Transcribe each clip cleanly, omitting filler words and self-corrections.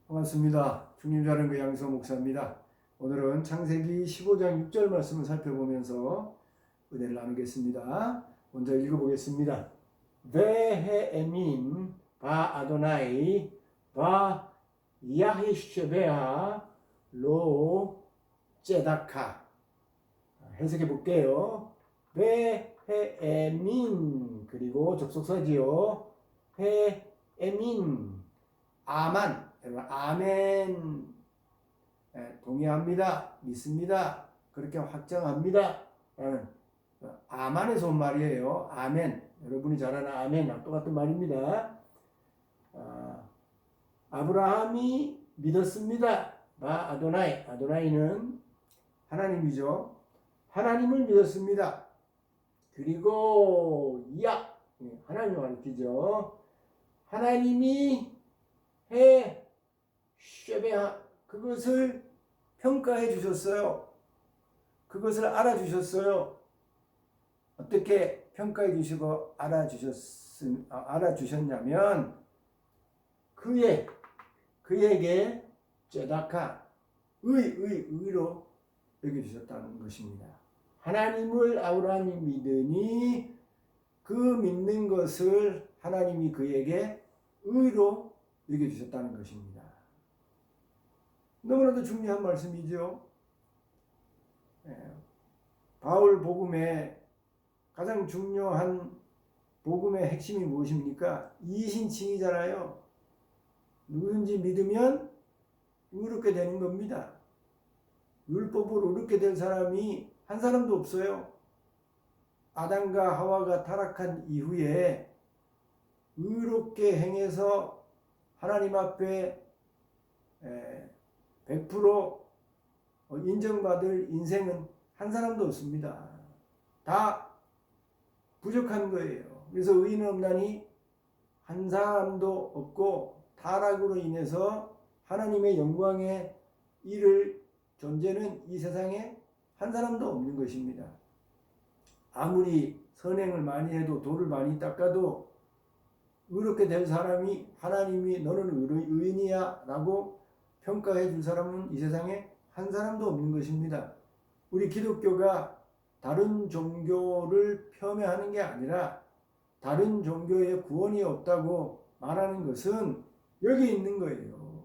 반갑습니다. 주님 자는 그 양서 목사입니다. 오늘은 창세기 15장 6절 말씀을 살펴보면서 은혜를 나누겠습니다. 먼저 읽어보겠습니다. 베헤에민 바 아도나이 바 야히쉐베아 로 제다카. 해석해 볼게요. 베헤에민 그리고 접속사지요. 헤에민 아만, 아멘, 동의합니다, 믿습니다, 그렇게 확정합니다 라는 아만에서 온 말이에요. 아멘, 여러분이 잘 아는 아멘이랑 똑같은 말입니다. 아브라함이 믿었습니다. 바 아도나이, 아도나이는 하나님이죠. 하나님을 믿었습니다. 그리고 야, 하나님을 가리키죠. 하나님이 쉐베하, 그것을 평가해 주셨어요. 그것을 알아주셨어요. 어떻게 평가해 주시고 알아주셨냐면 그에게 제다카, 의로 여겨주셨다는 것입니다. 하나님을 아브라함이 믿으니 그 믿는 것을 하나님이 그에게 의로 여겨주셨다는 것입니다. 너무나도 중요한 말씀이죠. 바울 복음의 가장 중요한 복음의 핵심이 무엇입니까? 이신칭이잖아요. 누구든지 믿으면 의롭게 되는 겁니다. 율법으로 의롭게 될 사람이 한 사람도 없어요. 아담과 하와가 타락한 이후에 의롭게 행해서 하나님 앞에 100% 인정받을 인생은 한 사람도 없습니다. 다 부족한 거예요. 그래서 의인은 없나니 한 사람도 없고 타락으로 인해서 하나님의 영광에 이를 존재는 이 세상에 한 사람도 없는 것입니다. 아무리 선행을 많이 해도 돌을 많이 닦아도 의롭게 될 사람이 하나님이 너는 의인이야 라고 평가해 줄 사람은 이 세상에 한 사람도 없는 것입니다. 우리 기독교가 다른 종교를 폄훼하는 게 아니라 다른 종교에 구원이 없다고 말하는 것은 여기 있는 거예요.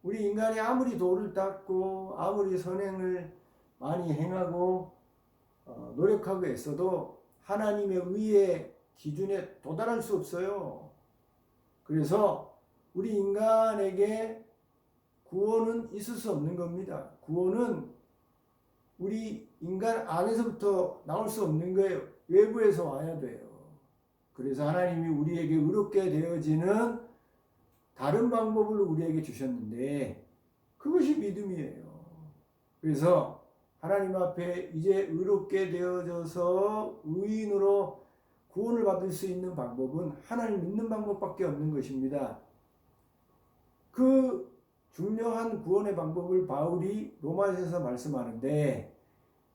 우리 인간이 아무리 돌을 닦고 아무리 선행을 많이 행하고 노력하고 애써도 하나님의 의의 기준에 도달할 수 없어요. 그래서 우리 인간에게 구원은 있을 수 없는 겁니다. 구원은 우리 인간 안에서부터 나올 수 없는 거예요. 외부에서 와야 돼요. 그래서 하나님이 우리에게 의롭게 되어지는 다른 방법을 우리에게 주셨는데 그것이 믿음이에요. 그래서 하나님 앞에 이제 의롭게 되어져서 의인으로 구원을 받을 수 있는 방법은 하나님 믿는 방법밖에 없는 것입니다. 그 중요한 구원의 방법을 바울이 로마서에서 말씀하는데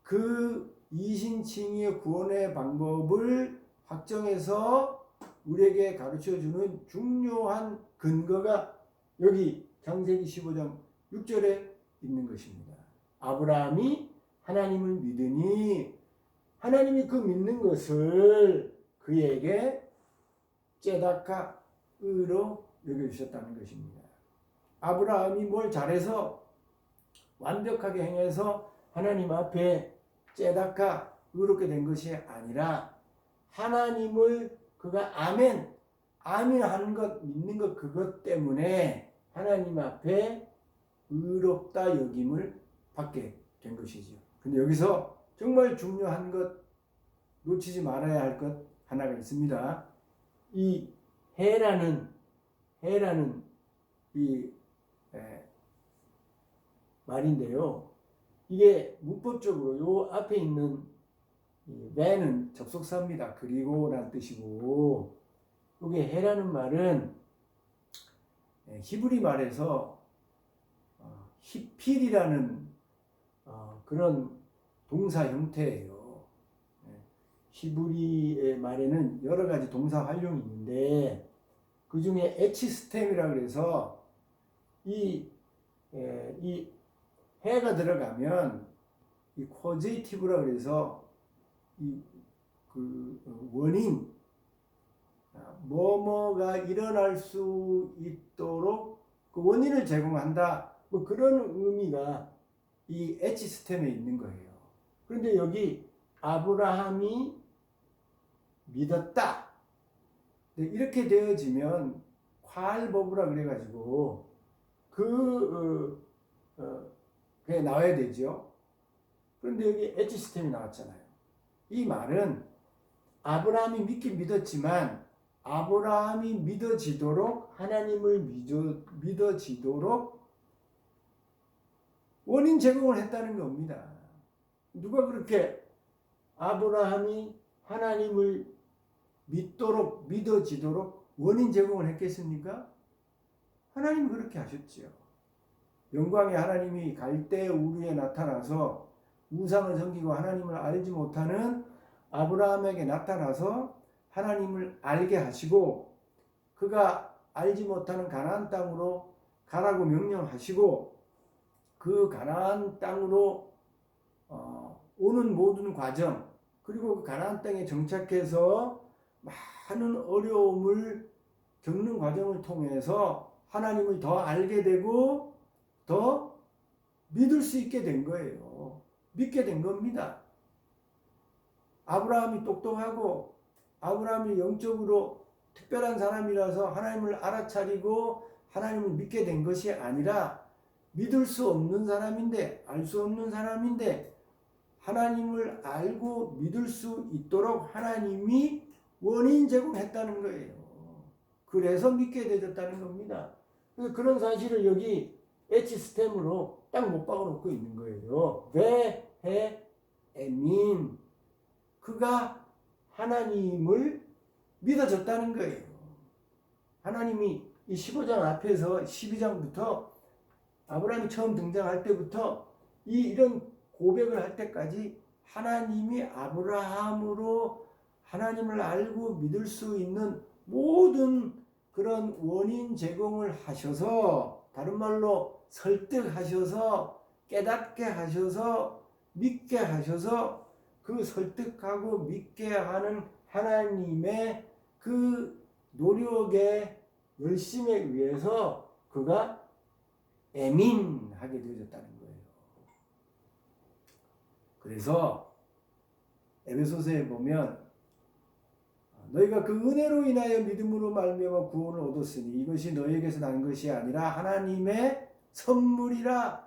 그 이신칭의 구원의 방법을 확정해서 우리에게 가르쳐주는 중요한 근거가 여기 창세기 15장 6절에 있는 것입니다. 아브라함이 하나님을 믿으니 하나님이 그 믿는 것을 그에게 제다카, 의로 여겨주셨다는 것입니다. 아브라함이 뭘 잘해서 완벽하게 행해서 하나님 앞에 제다카, 의롭게 된 것이 아니라 하나님을 그가 아멘 하는 것, 믿는 것 그것 때문에 하나님 앞에 의롭다 여김을 받게 된 것이죠. 근데 여기서 정말 중요한 것, 놓치지 말아야 할 것 하나가 있습니다. 이 해라는 이 말인데요. 이게 문법적으로 요 앞에 있는 매는 접속사입니다. 그리고라는 뜻이고, 이게 해라는 말은 히브리 말에서 히필이라는 그런 동사 형태예요. 히브리의 말에는 여러 가지 동사 활용이 있는데 그 중에 에치스템이라고 해서 이 해가 들어가면 이 코제이티브라 그래서 그 원인, 뭐뭐가 일어날 수 있도록 그 원인을 제공한다. 뭐 그런 의미가 이 H 스템에 있는 거예요. 그런데 여기 아브라함이 믿었다. 이렇게 되어지면 콰알버브라 그래가지고 그게 나와야 되죠. 그런데 여기 엣지 시스템이 나왔잖아요. 이 말은 아브라함이 믿긴 믿었지만 아브라함이 믿어지도록 하나님을 믿어지도록 원인 제공을 했다는 겁니다. 누가 그렇게 아브라함이 하나님을 믿어지도록 원인 제공을 했겠습니까? 하나님이 그렇게 하셨지요. 영광의 하나님이 갈대 우르에 나타나서 우상을 섬기고 하나님을 알지 못하는 아브라함에게 나타나서 하나님을 알게 하시고 그가 알지 못하는 가나안 땅으로 가라고 명령하시고 그 가나안 땅으로 오는 모든 과정 그리고 그 가나안 땅에 정착해서 많은 어려움을 겪는 과정을 통해서 하나님을 더 알게 되고 더 믿을 수 있게 된 거예요. 믿게 된 겁니다. 아브라함이 똑똑하고 아브라함이 영적으로 특별한 사람이라서 하나님을 알아차리고 하나님을 믿게 된 것이 아니라 믿을 수 없는 사람인데 알 수 없는 사람인데 하나님을 알고 믿을 수 있도록 하나님이 원인 제공했다는 거예요. 그래서 믿게 되었다는 겁니다. 그래서 그런 사실을 여기 H 스템으로 딱 못 박아놓고 있는 거예요. 에민 그가 하나님을 믿어졌다는 거예요. 하나님이 이 15장 앞에서 12장부터 아브라함이 처음 등장할 때부터 이런 고백을 할 때까지 하나님이 아브라함으로 하나님을 알고 믿을 수 있는 모든 그런 원인 제공을 하셔서 다른 말로 설득하셔서 깨닫게 하셔서 믿게 하셔서 그 설득하고 믿게 하는 하나님의 그 노력의 열심에 의해서 그가 에민하게 되어졌다는 거예요. 그래서 에베소서에 보면 너희가 그 은혜로 인하여 믿음으로 말미암아 구원을 얻었으니 이것이 너희에게서 난 것이 아니라 하나님의 선물이라.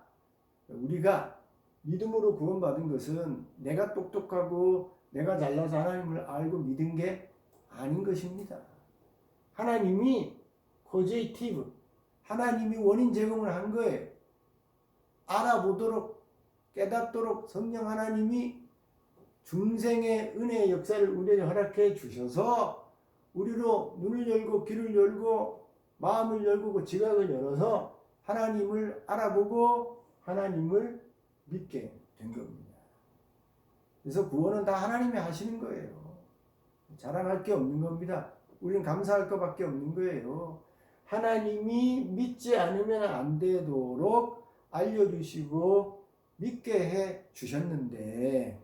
우리가 믿음으로 구원받은 것은 내가 똑똑하고 내가 잘나서 하나님을 알고 믿은 게 아닌 것입니다. 하나님이 코제이티브, 하나님이 원인 제공을 한 거예요. 알아보도록 깨닫도록 성령 하나님이 중생의 은혜의 역사를 우리에게 허락해 주셔서 우리로 눈을 열고 귀를 열고 마음을 열고 그 지각을 열어서 하나님을 알아보고 하나님을 믿게 된 겁니다. 그래서 구원은 다 하나님이 하시는 거예요. 자랑할 게 없는 겁니다. 우리는 감사할 것밖에 없는 거예요. 하나님이 믿지 않으면 안 되도록 알려주시고 믿게 해 주셨는데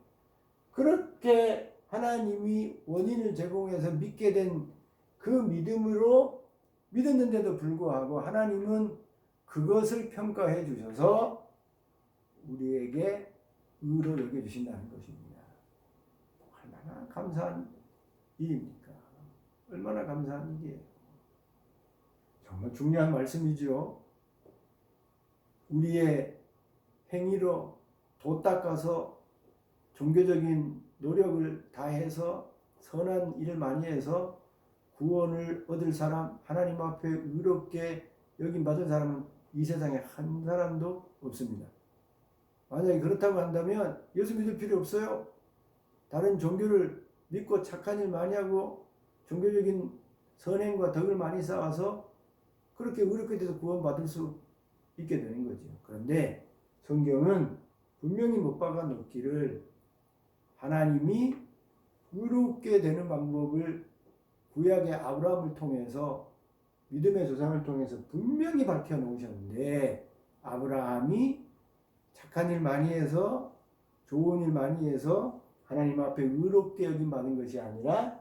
그렇게 하나님이 원인을 제공해서 믿게 된 그 믿음으로 믿었는데도 불구하고 하나님은 그것을 평가해 주셔서 우리에게 의로 여겨주신다는 것입니다. 얼마나 감사한 일입니까? 얼마나 감사한 일이에요. 정말 중요한 말씀이죠. 우리의 행위로 도 닦아서 종교적인 노력을 다해서 선한 일을 많이 해서 구원을 얻을 사람, 하나님 앞에 의롭게 여김받은 사람은 이 세상에 한 사람도 없습니다. 만약에 그렇다고 한다면 예수 믿을 필요 없어요. 다른 종교를 믿고 착한 일 많이 하고 종교적인 선행과 덕을 많이 쌓아서 그렇게 의롭게 돼서 구원받을 수 있게 되는 거죠. 그런데 성경은 분명히 못 박아 놓기를 하나님이 의롭게 되는 방법을 구약의 아브라함을 통해서 믿음의 조상을 통해서 분명히 밝혀 놓으셨는데, 아브라함이 착한 일 많이 해서, 좋은 일 많이 해서 하나님 앞에 의롭게 여김 받은 것이 아니라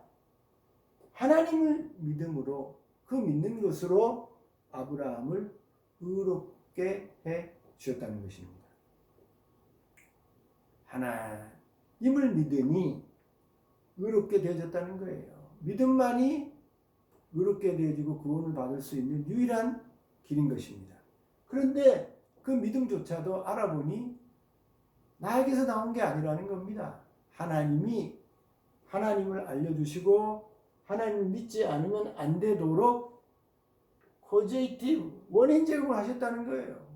하나님을 믿음으로, 그 믿는 것으로 아브라함을 의롭게 해 주셨다는 것입니다. 하나님을 믿으니 의롭게 되어졌다는 거예요. 믿음만이 의롭게 되어지고 구원을 받을 수 있는 유일한 길인 것입니다. 그런데 그 믿음조차도 알아보니 나에게서 나온 게 아니라는 겁니다. 하나님이 하나님을 알려주시고 하나님을 믿지 않으면 안 되도록 코제이티브 원인 제공을 하셨다는 거예요.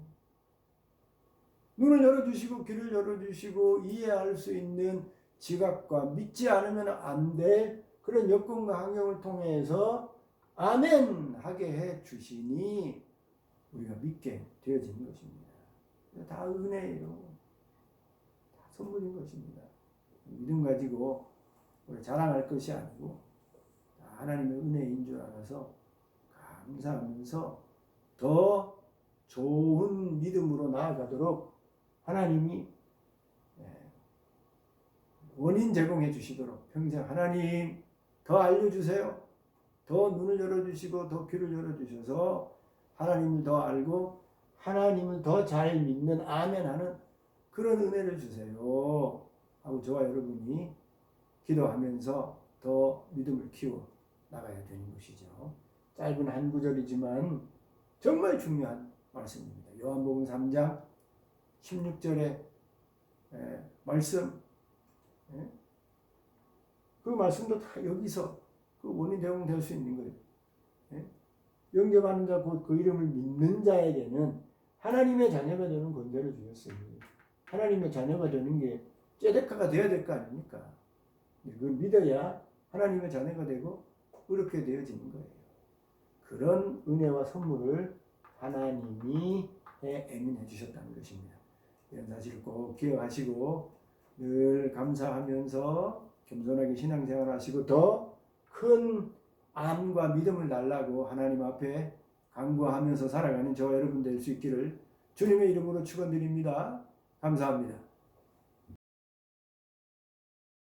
눈을 열어주시고 귀를 열어주시고 이해할 수 있는 지각과 믿지 않으면 안 될 그런 여건과 환경을 통해서 아멘 하게 해 주시니 우리가 믿게 되어지는 것입니다. 다 은혜예요. 다 선물인 것입니다. 믿음 가지고 우리 자랑할 것이 아니고 하나님의 은혜인 줄 알아서 감사하면서 더 좋은 믿음으로 나아가도록 하나님이 원인 제공해 주시도록 평생 하나님 더 알려주세요. 더 눈을 열어주시고 더 귀를 열어주셔서 하나님을 더 알고 하나님을 더 잘 믿는 아멘하는 그런 은혜를 주세요 하고 저와 여러분이 기도하면서 더 믿음을 키워 나가야 되는 것이죠. 짧은 한 구절이지만 정말 중요한 말씀입니다. 요한복음 3장 16절의 말씀, 그 말씀도 다 여기서 그 원인 제공될 수 있는 거예요. 영접하는 자 곧 그 이름을 믿는 자에게는 하나님의 자녀가 되는 권세를 주셨으니 하나님의 자녀가 되는 게 째데카가 되어야 될 거 아닙니까? 그걸 믿어야 하나님의 자녀가 되고 그렇게 되어지는 거예요. 그런 은혜와 선물을 하나님이 애민해 주셨다는 것입니다. 이런 사실을 꼭 기억하시고 늘 감사하면서 겸손하게 신앙생활 하시고 더 큰 암과 믿음을 달라고 하나님 앞에 간구하면서 살아가는 저와 여러분 될 수 있기를 주님의 이름으로 축원드립니다. 감사합니다.